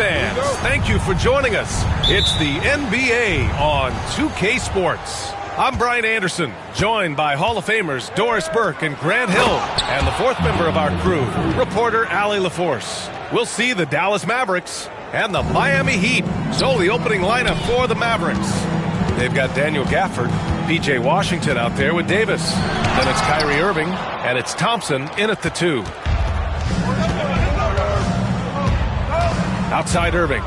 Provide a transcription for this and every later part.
fans, thank you for joining us. It's the NBA on 2K Sports. I'm Brian Anderson, joined by Hall of Famers Doris Burke and Grant Hill, and the fourth member of our crew, reporter Allie LaForce. We'll see the Dallas Mavericks and the Miami Heat. So the opening lineup for the Mavericks. They've got Daniel Gafford, P.J. Washington out there with Davis. Then it's Kyrie Irving, and it's Thompson in at the 2. Outside Irving.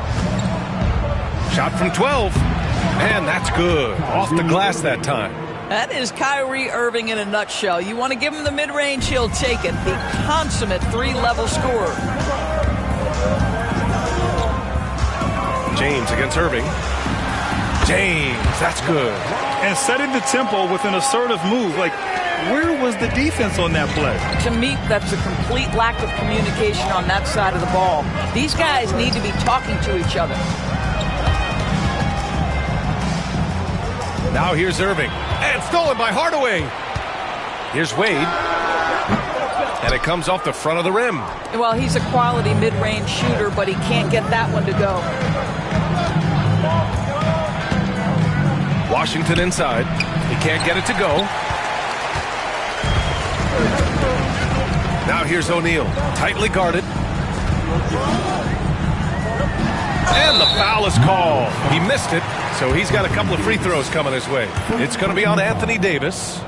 Shot from 12. And that's good. Off the glass that time. That is Kyrie Irving in a nutshell. You want to give him the mid-range, he'll take it. The consummate three-level scorer. James against Irving. James, that's good. And setting the tempo with an assertive move. Like, where was the defense on that play? To me, that's a complete lack of communication on that side of the ball. These guys need to be talking to each other. Now here's Irving. And stolen by Hardaway. Here's Wade. And it comes off the front of the rim. Well, he's a quality mid-range shooter, but he can't get that one to go. Washington inside. He can't get it to go. Now here's O'Neal. Tightly guarded. And the foul is called. He missed it, so he's got a couple of free throws coming his way. It's going to be on Anthony Davis.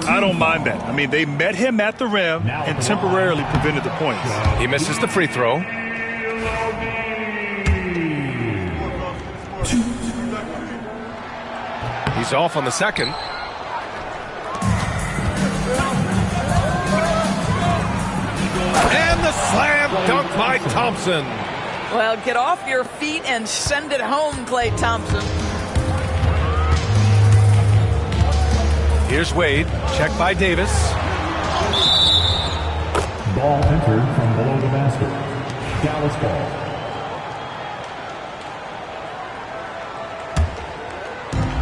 I don't mind that. I mean, they met him at the rim and temporarily prevented the points. He misses the free throw. He's off on the second. And the slam dunk by Thompson. Well, get off your feet and send it home, Klay Thompson. Here's Wade. Check by Davis. Ball entered from below the basket. Dallas ball.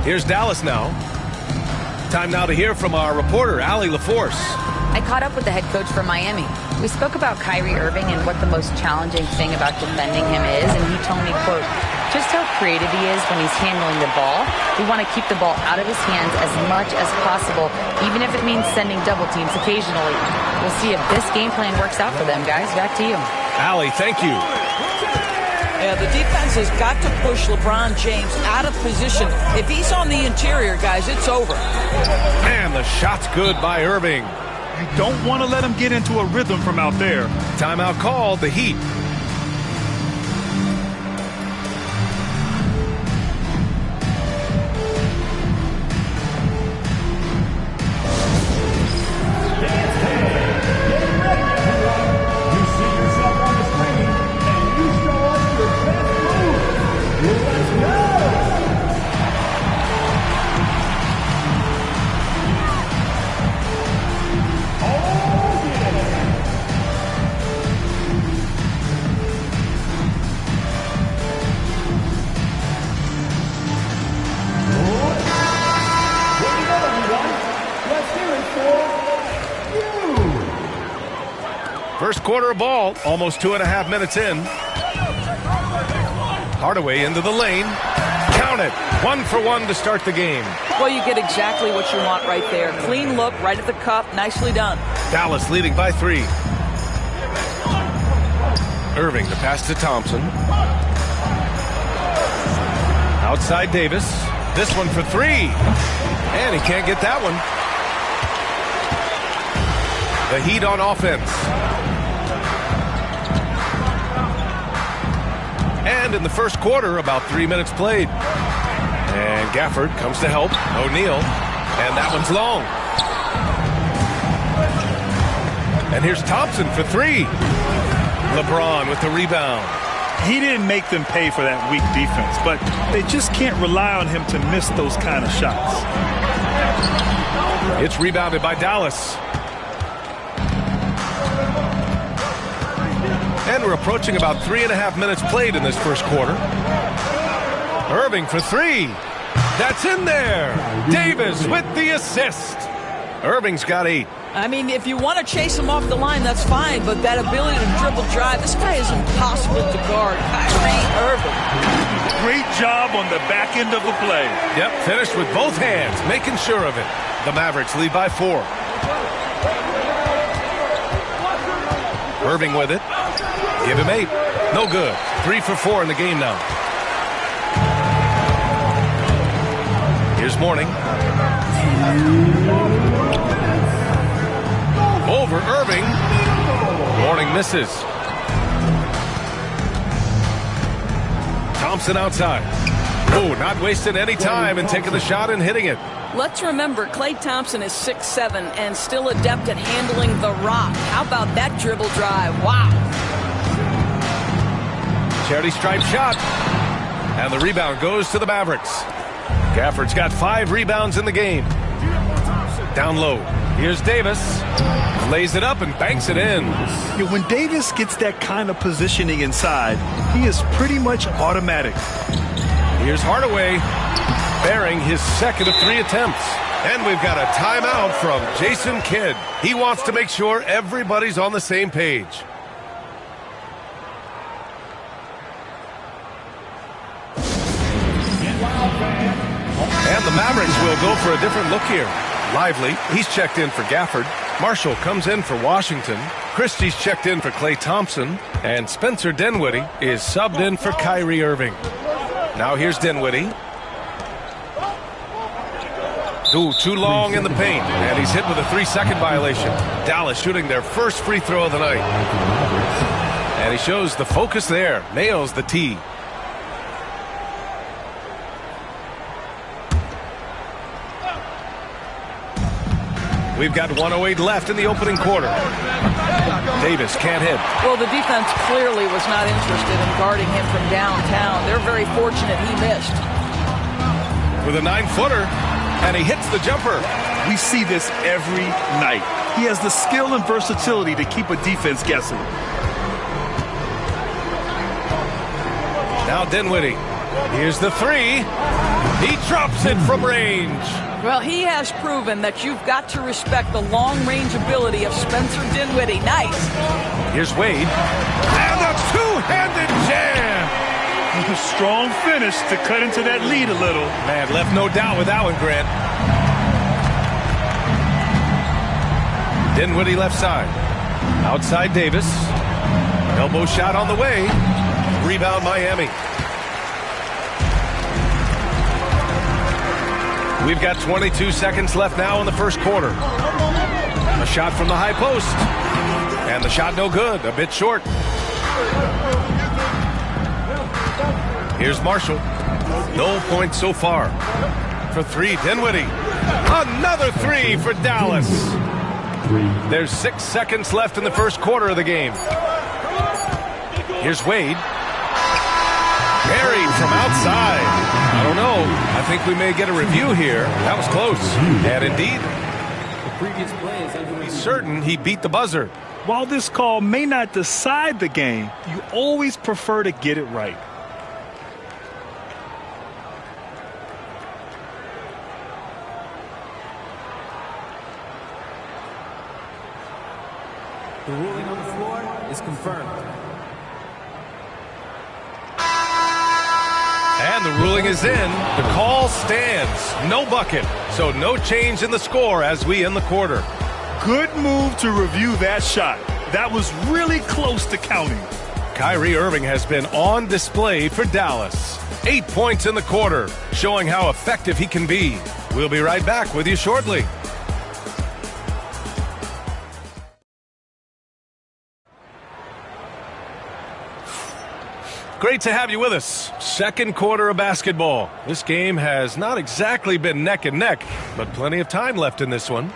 Here's Dallas now. Time now to hear from our reporter, Allie LaForce. I caught up with the head coach for Miami. We spoke about Kyrie Irving and what the most challenging thing about defending him is, and he told me, quote, just how creative he is when he's handling the ball. We want to keep the ball out of his hands as much as possible, even if it means sending double teams occasionally. We'll see if this game plan works out for them, guys. Back to you. Allie, thank you. Yeah, the defense has got to push LeBron James out of position. If he's on the interior, guys, it's over. And the shot's good by Irving. You don't want to let him get into a rhythm from out there. Timeout called, the Heat. First quarter of ball, almost 2.5 minutes in. Hardaway into the lane. Count it. 1 for 1 to start the game. Well, you get exactly what you want right there. Clean look, right at the cup. Nicely done. Dallas leading by 3. Irving, the pass to Thompson. Outside Davis. This one for 3. And he can't get that one. The Heat on offense. And in the first quarter, about 3 minutes played. And Gafford comes to help. O'Neal. And that one's long. And here's Thompson for 3. LeBron with the rebound. He didn't make them pay for that weak defense, but they just can't rely on him to miss those kind of shots. It's rebounded by Dallas. And we're approaching about 3.5 minutes played in this first quarter. Irving for 3. That's in there. Davis with the assist. Irving's got 8. I mean, if you want to chase him off the line, that's fine, but that ability to dribble drive, this guy is impossible to guard. Kyrie Irving. Great job on the back end of the play. Yep, finished with both hands, making sure of it. The Mavericks lead by 4. Irving with it. Give him 8. No good. 3 for 4 in the game now. Here's Mourning. Over Irving. Mourning misses. Thompson outside. Oh, not wasting any time and taking the shot and hitting it. Let's remember, Klay Thompson is 6'7" and still adept at handling the rock. How about that dribble drive? Wow. Charity stripe shot. And the rebound goes to the Mavericks. Gafford's got 5 rebounds in the game. Down low. Here's Davis. Lays it up and banks it in. Yeah, when Davis gets that kind of positioning inside, he is pretty much automatic. Here's Hardaway, bearing his second of 3 attempts. And we've got a timeout from Jason Kidd. He wants to make sure everybody's on the same page. And the Mavericks will go for a different look here. Lively, he's checked in for Gafford. Marshall comes in for Washington. Christie's checked in for Klay Thompson. And Spencer Dinwiddie is subbed in for Kyrie Irving. Now here's Dinwiddie. Ooh, too long in the paint. And he's hit with a 3-second violation. Dallas shooting their first free throw of the night. And he shows the focus there. Nails the tee. We've got 1:08 left in the opening quarter. Davis can't hit. Well, the defense clearly was not interested in guarding him from downtown. They're very fortunate he missed. With a 9-footer, and he hits the jumper. We see this every night. He has the skill and versatility to keep a defense guessing. Now Dinwiddie. Here's the 3. He drops it from range. Well, he has proven that you've got to respect the long-range ability of Spencer Dinwiddie. Nice. Here's Wade. And a two-handed jam. A strong finish to cut into that lead a little. Man, left no doubt with that one, Grant. Dinwiddie left side. Outside Davis. Elbow shot on the way. Rebound Miami. We've got 22 seconds left now in the first quarter. A shot from the high post. And the shot no good, a bit short. Here's Marshall. No points so far. For 3, Dinwiddie. Another 3 for Dallas. There's 6 seconds left in the first quarter of the game. Here's Wade. Buried from outside. I don't know. I think we may get a review here. That was close. And indeed, he's certain he beat the buzzer. While this call may not decide the game, you always prefer to get it right. The ruling on the floor is confirmed. And the ruling is in. The call stands. No bucket. So no change in the score as we end the quarter. Good move to review that shot. That was really close to counting. Kyrie Irving has been on display for Dallas. 8 points in the quarter, showing how effective he can be. We'll be right back with you shortly. Great to have you with us. Second quarter of basketball. This game has not exactly been neck and neck, but plenty of time left in this one.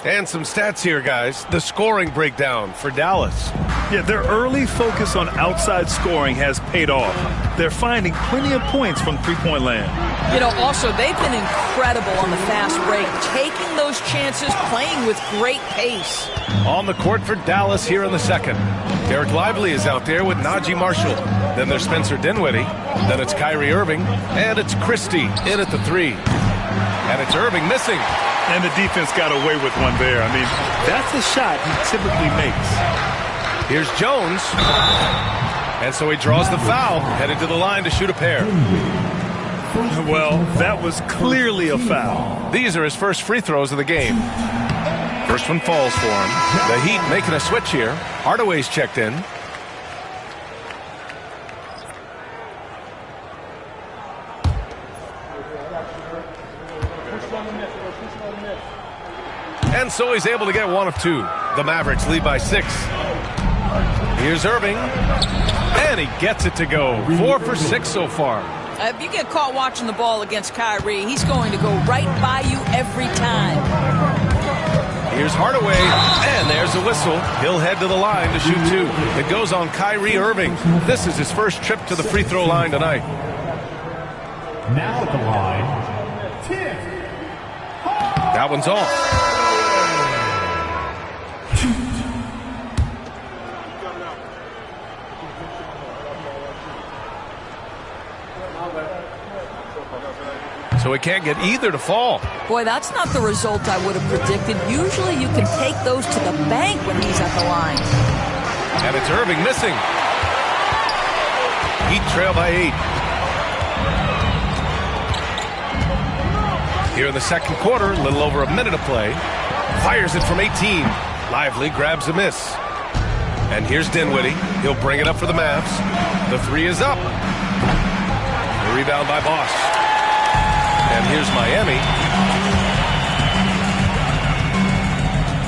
And some stats here, guys. The scoring breakdown for Dallas. Yeah, their early focus on outside scoring has paid off. They're finding plenty of points from three-point land. You know, also, they've been incredible on the fast break, taking those chances, playing with great pace. On the court for Dallas here in the second. Derek Lively is out there with Najee Marshall. Then there's Spencer Dinwiddie. Then it's Kyrie Irving. And it's Christie in at the 3. And it's Irving missing. And the defense got away with one there. I mean, that's a shot he typically makes. Here's Jones. And so he draws the foul, headed to the line to shoot a pair. Well, that was clearly a foul. These are his first free throws of the game. First one falls for him. The Heat making a switch here. Hardaway's checked in. And so he's able to get one of two. The Mavericks lead by 6. Here's Irving. And he gets it to go. 4 for 6 so far. If you get caught watching the ball against Kyrie, he's going to go right by you every time. Here's Hardaway, and there's a whistle. He'll head to the line to shoot 2. It goes on Kyrie Irving. This is his first trip to the free throw line tonight. Now at the line, Tim. That one's off. So he can't get either to fall. Boy, that's not the result I would have predicted. Usually you can take those to the bank when he's at the line. And it's Irving missing. Heat trail by 8. Here in the second quarter, a little over a minute of play. Fires it from 18. Lively grabs a miss. And here's Dinwiddie. He'll bring it up for the Mavs. The 3 is up. The rebound by Bosch. And here's Miami.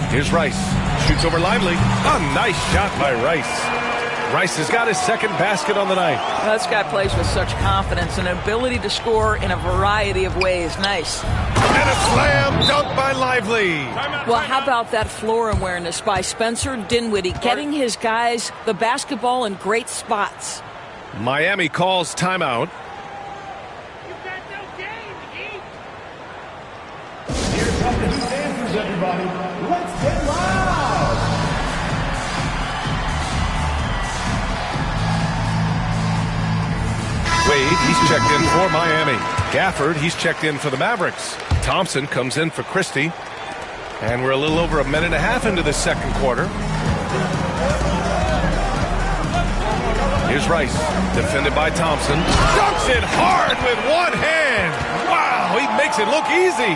Here's Rice. Shoots over Lively. A nice shot by Rice. Rice has got his second basket on the night. Well, this guy plays with such confidence and ability to score in a variety of ways. Nice. And a slam dunk by Lively. Well, how about that floor awareness by Spencer Dinwiddie, getting his guys the basketball in great spots. Miami calls timeout. Everybody, let's get loud! Wade, he's checked in for Miami. Gafford, he's checked in for the Mavericks. Thompson comes in for Christie. And we're a little over a minute and a half into the second quarter. Here's Rice, defended by Thompson. Dunks it hard with one hand. Wow, he makes it look easy.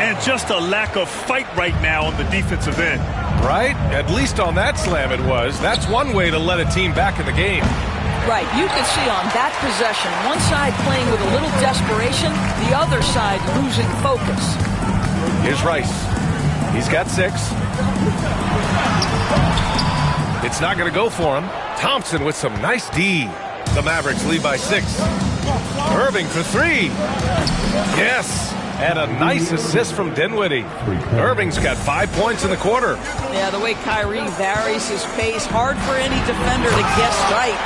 And just a lack of fight right now on the defensive end. Right? At least on that slam it was. That's one way to let a team back in the game. Right, you can see on that possession, one side playing with a little desperation, the other side losing focus. Here's Rice. He's got 6. It's not going to go for him. Thompson with some nice D. The Mavericks lead by 6. Irving for 3. Yes. And a nice assist from Dinwiddie. Irving's got 5 points in the quarter. Yeah, the way Kyrie varies his pace, hard for any defender to guess right.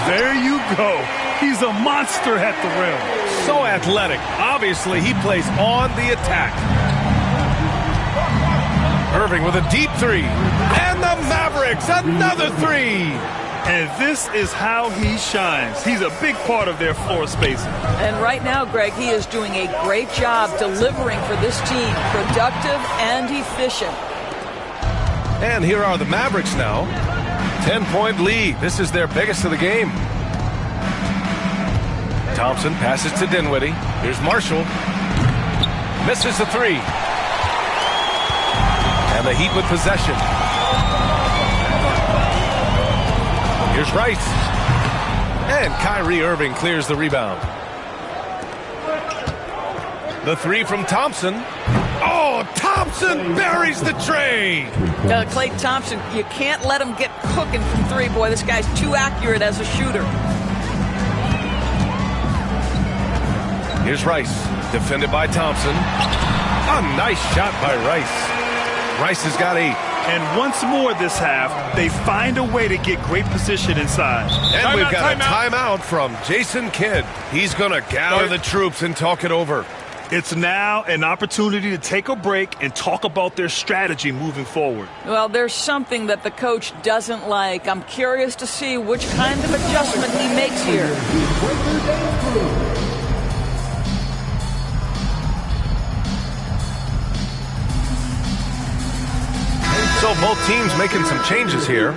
There you go. He's a monster at the rim. So athletic. Obviously, he plays on the attack. Irving with a deep 3. And the Mavericks, another 3. And this is how he shines. He's a big part of their floor spacing. And right now, Greg, he is doing a great job delivering for this team. Productive and efficient. And here are the Mavericks now. 10-point lead. This is their biggest of the game. Thompson passes to Dinwiddie. Here's Marshall. Misses the 3. And the Heat with possession. Here's Rice. And Kyrie Irving clears the rebound. The 3 from Thompson. Oh, Thompson buries the tray. Klay Thompson, you can't let him get cooking from 3. Boy, this guy's too accurate as a shooter. Here's Rice, defended by Thompson. A nice shot by Rice. Rice has got 8. And once more this half, they find a way to get great position inside. And we've got a timeout from Jason Kidd. He's going to gather the troops and talk it over. It's now an opportunity to take a break and talk about their strategy moving forward. Well, there's something that the coach doesn't like. I'm curious to see which kind of adjustment he makes here. So both teams making some changes here.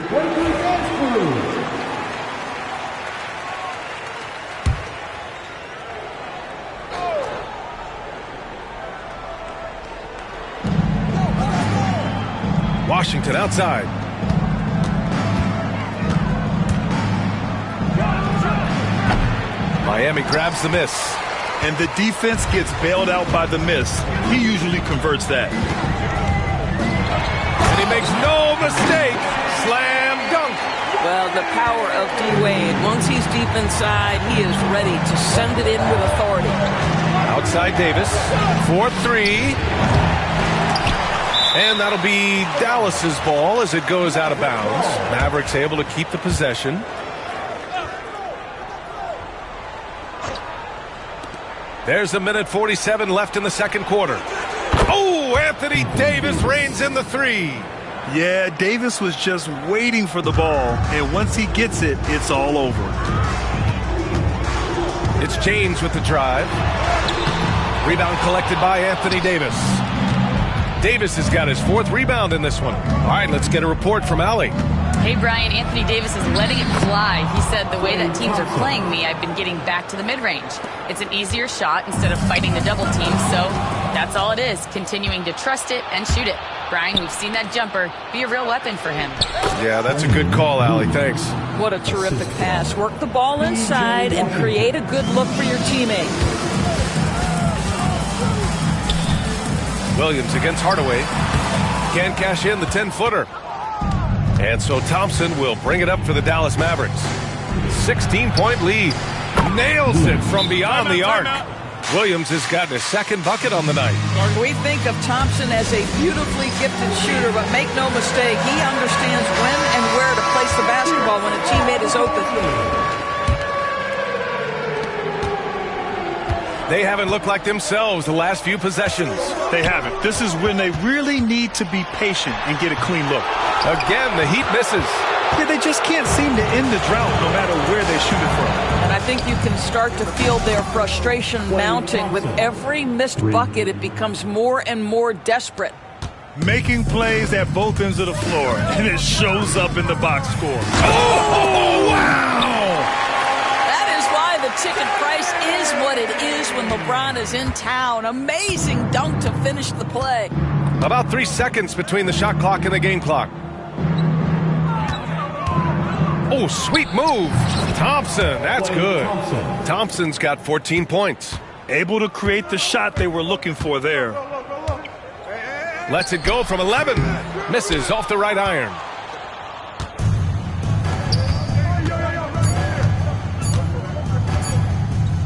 Washington outside. Miami grabs the miss. And the defense gets bailed out by the miss. He usually converts that. And he makes no mistake. Slam dunk. Well, the power of D-Wade. Once he's deep inside, he is ready to send it in with authority. Outside Davis. 4-3. And that'll be Dallas's ball as it goes out of bounds. Mavericks able to keep the possession. There's a minute 47 left in the second quarter. Oh, Anthony Davis reigns in the three. Yeah, Davis was just waiting for the ball, and once he gets it, it's all over. It's James with the drive. Rebound collected by Anthony Davis. Davis has got his 4th rebound in this one. All right, let's get a report from Allie. Hey, Brian, Anthony Davis is letting it fly. He said the way that teams are playing me, I've been getting back to the mid-range. It's an easier shot instead of fighting the double team, so that's all it is, continuing to trust it and shoot it. Brian, we've seen that jumper be a real weapon for him. Yeah, that's a good call, Allie. Thanks. What a terrific pass. Work the ball inside and create a good look for your teammate. Williams against Hardaway. Can't cash in the 10-footer. And so Thompson will bring it up for the Dallas Mavericks. 16-point lead. Nails it from beyond the arc. Williams has gotten his 2nd bucket on the night. We think of Thompson as a beautifully gifted shooter, but make no mistake, he understands when and where to place the basketball when a teammate is open. They haven't looked like themselves the last few possessions. They haven't. This is when they really need to be patient and get a clean look. Again, the Heat misses. Yeah, they just can't seem to end the drought no matter where they shoot it from. And I think you can start to feel their frustration mounting. With every missed bucket, it becomes more and more desperate. Making plays at both ends of the floor, and it shows up in the box score. Oh, wow! That is why the ticket price is what it is when LeBron is in town. Amazing dunk to finish the play. About 3 seconds between the shot clock and the game clock. Oh, sweet move. Thompson, that's good. Thompson's got 14 points. Able to create the shot they were looking for there. Lets it go from 11. Misses off the right iron.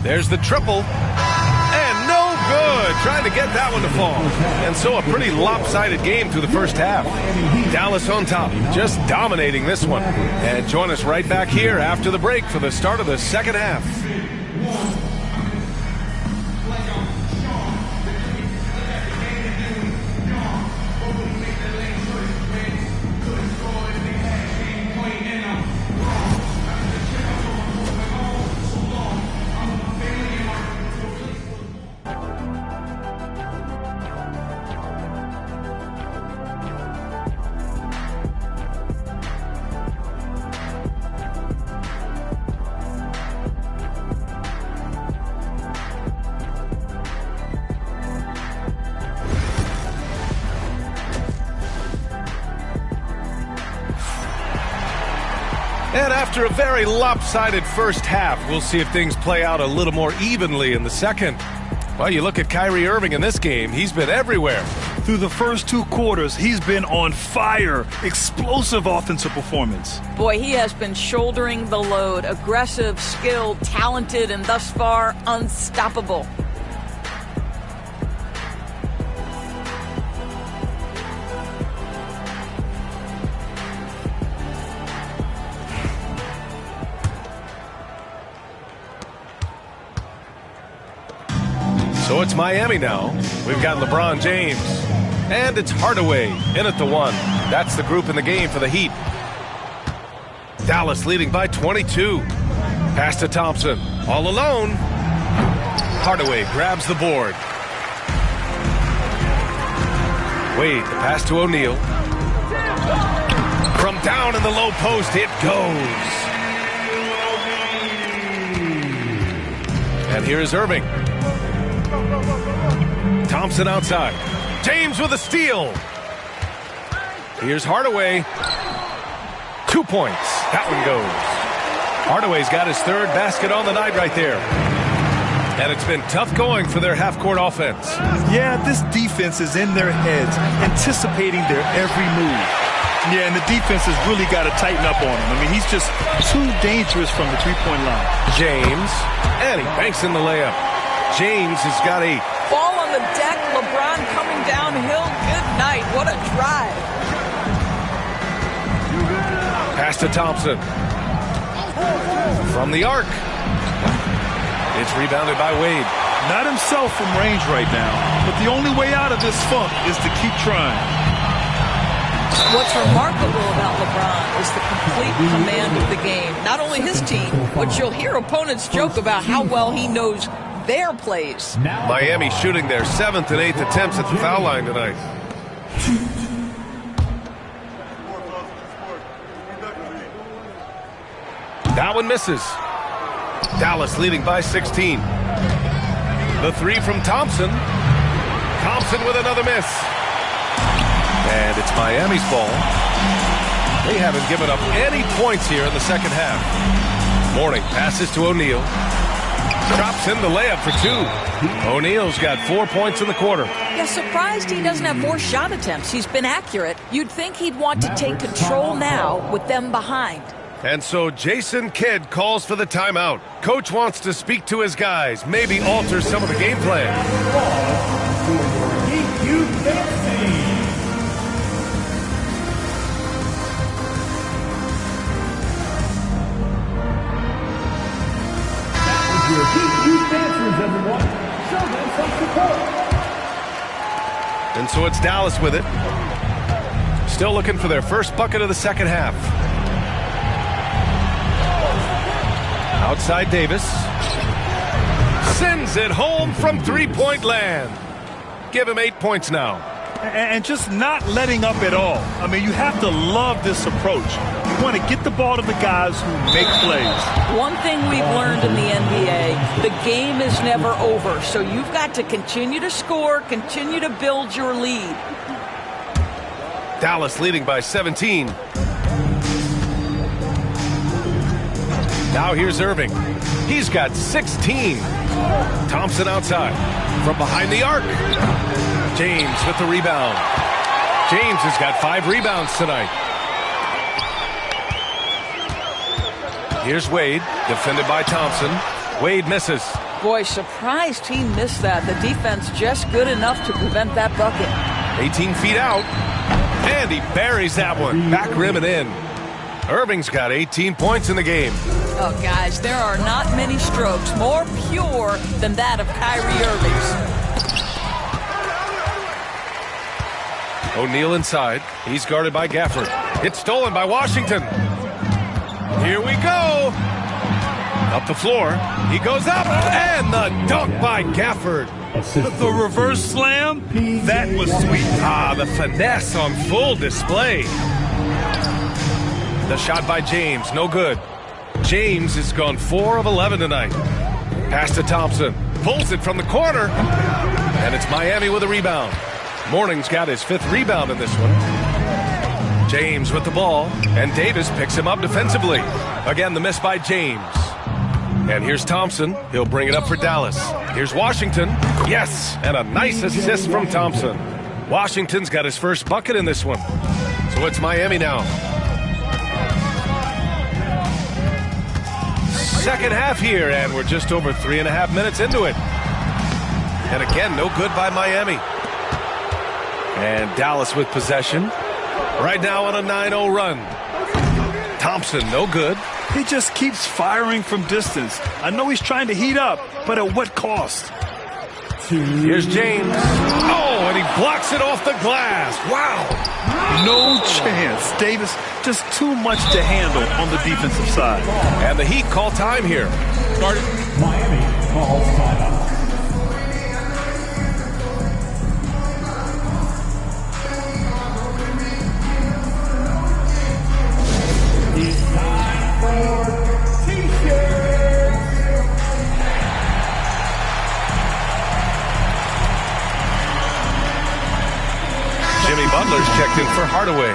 There's the triple. And no good. Trying to get that one to fall. And so a pretty lopsided game through the first half. Dallas on top, just dominating this one. And join us right back here after the break for the start of the second half. And after a very lopsided first half, we'll see if things play out a little more evenly in the second. Well, you look at Kyrie Irving in this game, he's been everywhere. Through the first 2 quarters, he's been on fire. Explosive offensive performance. Boy, he has been shouldering the load. Aggressive, skilled, talented, and thus far unstoppable. So it's Miami now. We've got LeBron James. And it's Hardaway in at the 1. That's the group in the game for the Heat. Dallas leading by 22. Pass to Thompson. All alone. Hardaway grabs the board. Wade, the pass to O'Neal. From down in the low post, it goes. And here's Irving. Thompson outside. James with a steal. Here's Hardaway. 2 points. That one goes. Hardaway's got his third basket on the night right there. And it's been tough going for their half-court offense. Yeah, this defense is in their heads, anticipating their every move. Yeah, and the defense has really got to tighten up on him. I mean, he's just too dangerous from the three-point line. James, and he banks in the layup. James has got 8. Ball on the deck, LeBron coming downhill. Good night. What a drive. Pass to Thompson. From the arc. It's rebounded by Wade. Not himself from range right now, but the only way out of this funk is to keep trying. What's remarkable about LeBron is the complete command of the game. Not only his team, but you'll hear opponents joke about how well he knows their plays. Miami shooting their 7th and 8th attempts at the foul line tonight. That one misses. Dallas leading by 16. The 3 from Thompson. Thompson with another miss. And it's Miami's ball. They haven't given up any points here in the second half. Mourning passes to O'Neal. Drops in the layup for 2. O'Neal's got 4 points in the quarter. Yeah, surprised he doesn't have more shot attempts. He's been accurate. You'd think he'd want to take control now with them behind. And so Jason Kidd calls for the timeout. Coach wants to speak to his guys, maybe alter some of the game plan. And so it's Dallas with it. Still looking for their first bucket of the second half. Outside Davis. Sends it home from three-point land. Give him 8 points now. And just not letting up at all. I mean, you have to love this approach. You want to get the ball to the guys who make plays. One thing we've learned in the NBA, the game is never over. So you've got to continue to score, continue to build your lead. Dallas leading by 17. Now here's Irving. He's got 16. Thompson outside. From behind the arc. James with the rebound. James has got 5 rebounds tonight. Here's Wade, defended by Thompson. Wade misses. Boy, surprised he missed that. The defense just good enough to prevent that bucket. 18 feet out. And he buries that one. Back rim and in. Irving's got 18 points in the game. Oh, guys, there are not many strokes more pure than that of Kyrie Irving's. O'Neal inside. He's guarded by Gafford. It's stolen by Washington. Here we go. Up the floor. He goes up. And the dunk by Gafford. The reverse slam, that was sweet. Ah, the finesse on full display. The shot by James, no good. James has gone 4 of 11 tonight. Pass to Thompson. Pulls it from the corner. And it's Miami with a rebound. Mourning's got his 5th rebound in this one. James with the ball. And Davis picks him up defensively. Again, the miss by James. And here's Thompson. He'll bring it up for Dallas. Here's Washington. Yes, and a nice assist from Thompson. Washington's got his first bucket in this one. So it's Miami now. Second half here, and we're just over 3.5 minutes into it. And again, no good by Miami. And Dallas with possession. Right now on a 9-0 run. Thompson, no good. He just keeps firing from distance. I know he's trying to heat up, but at what cost? Here's James. Oh, and he blocks it off the glass. Wow. No chance. Davis, just too much to handle on the defensive side. And the Heat call time here. Miami calls timeout. Butler's checked in for Hardaway.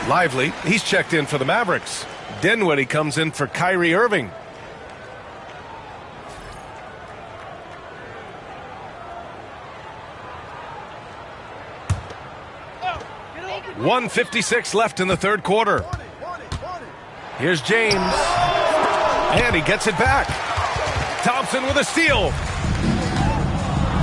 Lively, he's checked in for the Mavericks. Dinwiddie comes in for Kyrie Irving. .156 left in the third quarter. Here's James. And he gets it back. Thompson with a steal.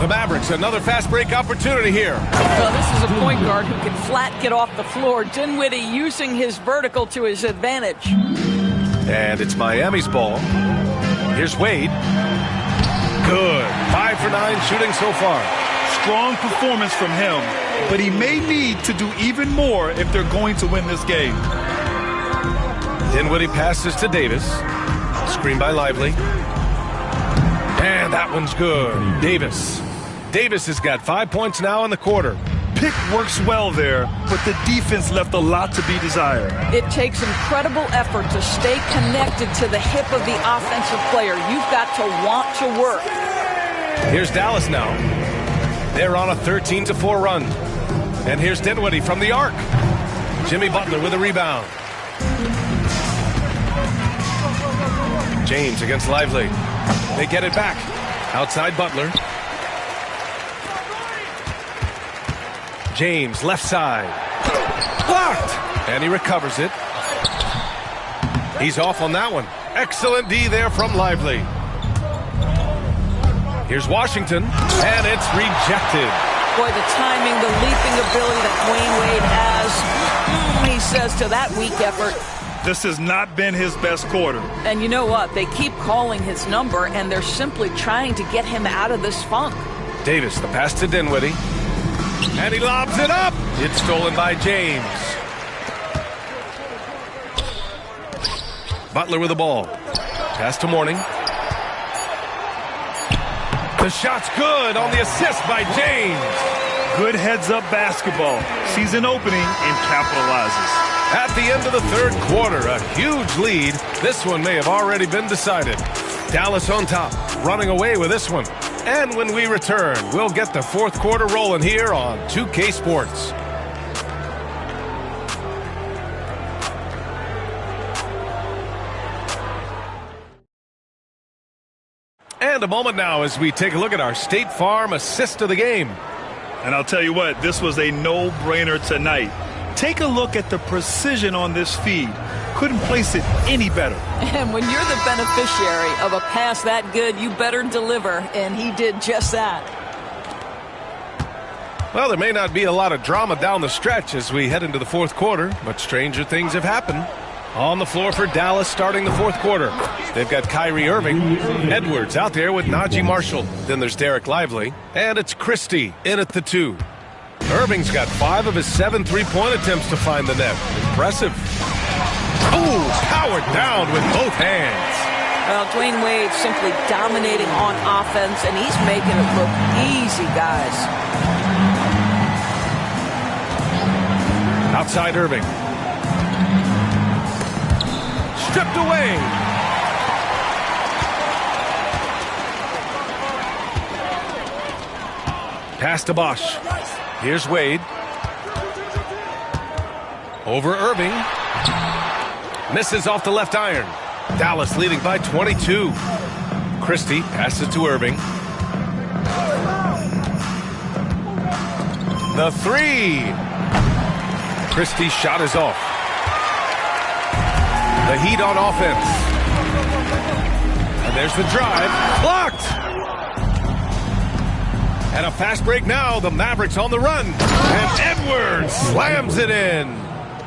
The Mavericks, another fast break opportunity here. Well, this is a point guard who can flat get off the floor. Dinwiddie using his vertical to his advantage. And it's Miami's ball. Here's Wade. Good. 5 for 9 shooting so far. Strong performance from him, but he may need to do even more if they're going to win this game. Dinwiddie passes to Davis. Screen by Lively. And that one's good. Davis has got 5 points now in the quarter. Pick works well there, but the defense left a lot to be desired. It takes incredible effort to stay connected to the hip of the offensive player. You've got to want to work. Here's Dallas now. They're on a 13-4 run. And here's Dinwiddie from the arc. Jimmy Butler with a rebound. James against Lively. They get it back. Outside Butler. James, left side. Blocked! And he recovers it. He's off on that one. Excellent D there from Lively. Here's Washington, and it's rejected. Boy, the timing, the leaping ability that Dwayne Wade has, he says to that weak effort. This has not been his best quarter. And you know what? They keep calling his number, and they're simply trying to get him out of this funk. Davis, the pass to Dinwiddie. And he lobs it up. It's stolen by James. Butler with the ball. Pass to Mourning. The shot's good on the assist by James. Good heads-up basketball. Sees an opening and capitalizes. At the end of the third quarter, a huge lead. This one may have already been decided. Dallas on top, running away with this one. And when we return, we'll get the fourth quarter rolling here on 2K Sports. And a moment now as we take a look at our State Farm assist of the game. And I'll tell you what, this was a no-brainer tonight. Take a look at the precision on this feed. Couldn't place it any better. And when you're the beneficiary of a pass that good, you better deliver, and he did just that. Well, there may not be a lot of drama down the stretch as we head into the fourth quarter, but stranger things have happened. On the floor for Dallas starting the fourth quarter. They've got Kyrie Irving, Edwards out there with Najee Marshall. Then there's Derek Lively, and it's Christie in at the 2. Irving's got 5 of his 7 three-point attempts to find the net. Impressive. Oh, powered down with both hands. Well, Dwayne Wade simply dominating on offense, and he's making it look easy, guys. Outside Irving. Stripped away. Pass to Bosch. Here's Wade. Over Irving. Misses off the left iron. Dallas leading by 22. Christie passes to Irving. The 3. Christie's shot is off. The Heat on offense. And there's the drive. Blocked! And a fast break now. The Mavericks on the run. And Edwards slams it in.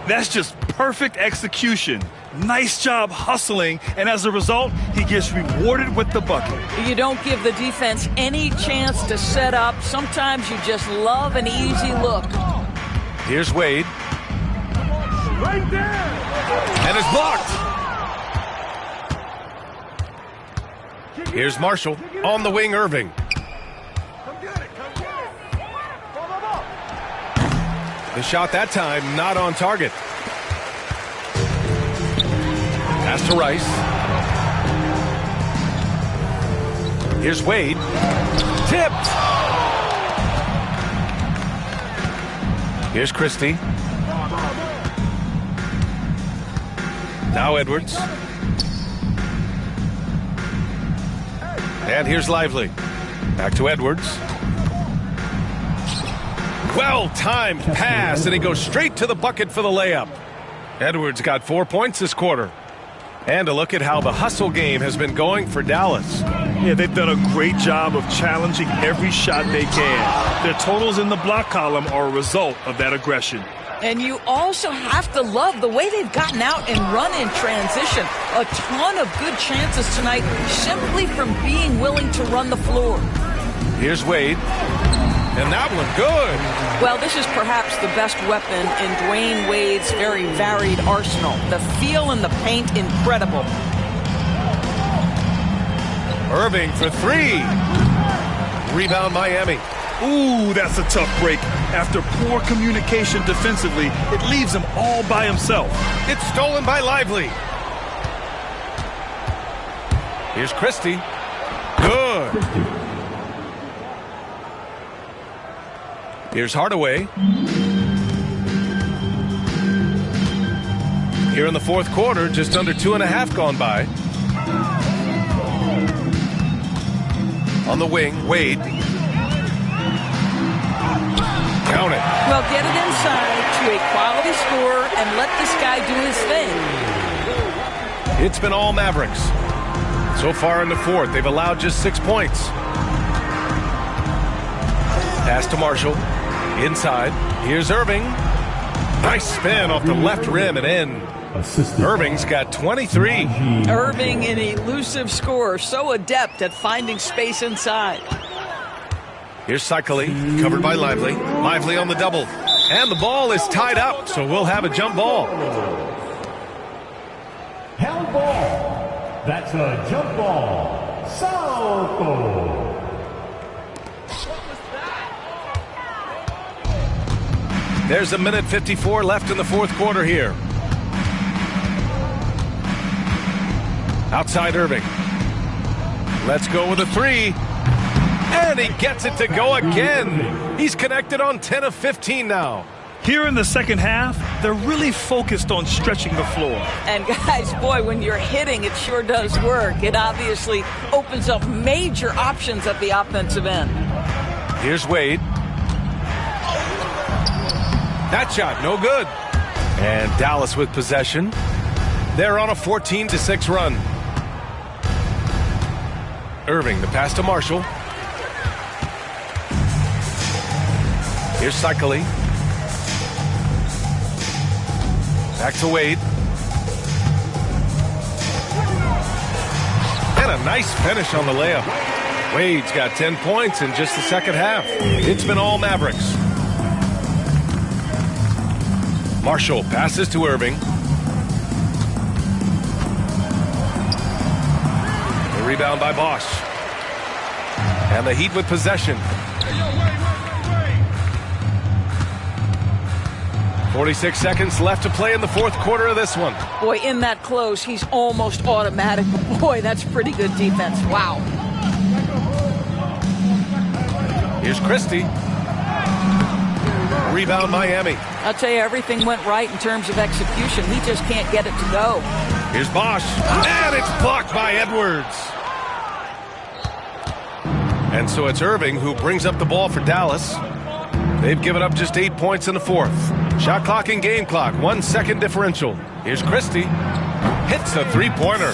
That's just perfect execution. Nice job hustling, and as a result, he gets rewarded with the bucket. You don't give the defense any chance to set up. Sometimes you just love an easy look. Here's Wade. Right there. And it's blocked. Here's Marshall. On the wing, Irving. The shot that time not on target. Pass to Rice. Here's Wade. Tipped. Here's Christie. Now Edwards. And here's Lively. Back to Edwards. Well-timed pass, and he goes straight to the bucket for the layup. Edwards got 4 points this quarter. And a look at how the hustle game has been going for Dallas. Yeah, they've done a great job of challenging every shot they can. Their totals in the block column are a result of that aggression. And you also have to love the way they've gotten out and run in transition. A ton of good chances tonight simply from being willing to run the floor. Here's Wade. And that one good. Well, this is perhaps the best weapon in Dwayne Wade's very varied arsenal. The feel in the paint, incredible. Irving for three. Rebound Miami. Ooh, that's a tough break. After poor communication defensively, it leaves him all by himself. It's stolen by Lively. Here's Christie. Good. Here's Hardaway. Here in the fourth quarter, just under 2.5 gone by. On the wing, Wade. Count it. Well, get it inside to a quality scorer and let this guy do his thing. It's been all Mavericks. So far in the fourth, they've allowed just 6 points. Pass to Marshall. Inside. Here's Irving. Nice spin off the left rim and in. Irving's got 23. Irving, an elusive scorer, so adept at finding space inside. Here's Cycli, covered by Lively. Lively on the double. And the ball is tied up, so we'll have a jump ball. Held ball. That's a jump ball. Southall. There's a minute 54 left in the fourth quarter here. Outside Irving. Let's go with a three. And he gets it to go again. He's connected on 10 of 15 now. Here in the second half, they're really focused on stretching the floor. And guys, boy, when you're hitting, it sure does work. It obviously opens up major options at the offensive end. Here's Wade. That shot, no good. And Dallas with possession. They're on a 14-6 run. Irving, the pass to Marshall. Here's Cycli. Back to Wade. And a nice finish on the layup. Wade's got 10 points in just the second half. It's been all Mavericks. Marshall passes to Irving. The rebound by Bosch. And the Heat with possession. 46 seconds left to play in the fourth quarter of this one. Boy, in that close, he's almost automatic. Boy, that's pretty good defense. Wow. Here's Christie. Rebound Miami. I'll tell you, everything went right in terms of execution. He just can't get it to go. Here's Bosch. And it's blocked by Edwards. And so it's Irving who brings up the ball for Dallas. They've given up just 8 points in the fourth. Shot clock and game clock, 1 second differential. Here's Christie. Hits a three-pointer.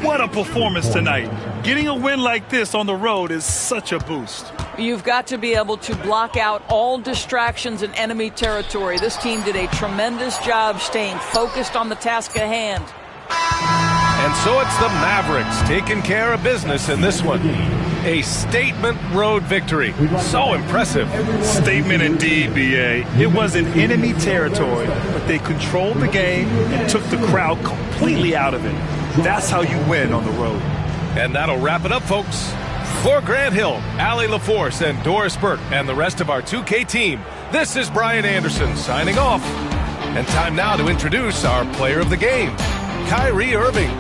What a performance tonight. Getting a win like this on the road is such a boost. You've got to be able to block out all distractions in enemy territory. This team did a tremendous job staying focused on the task at hand. And so it's the Mavericks taking care of business in this one. A statement road victory. So impressive. Statement indeed, B.A. It was in enemy territory, but they controlled the game and took the crowd completely out of it. That's how you win on the road. And that'll wrap it up, folks. For Grant Hill, Allie LaForce, and Doris Burke, and the rest of our 2K team, this is Brian Anderson signing off. And time now to introduce our player of the game, Kyrie Irving.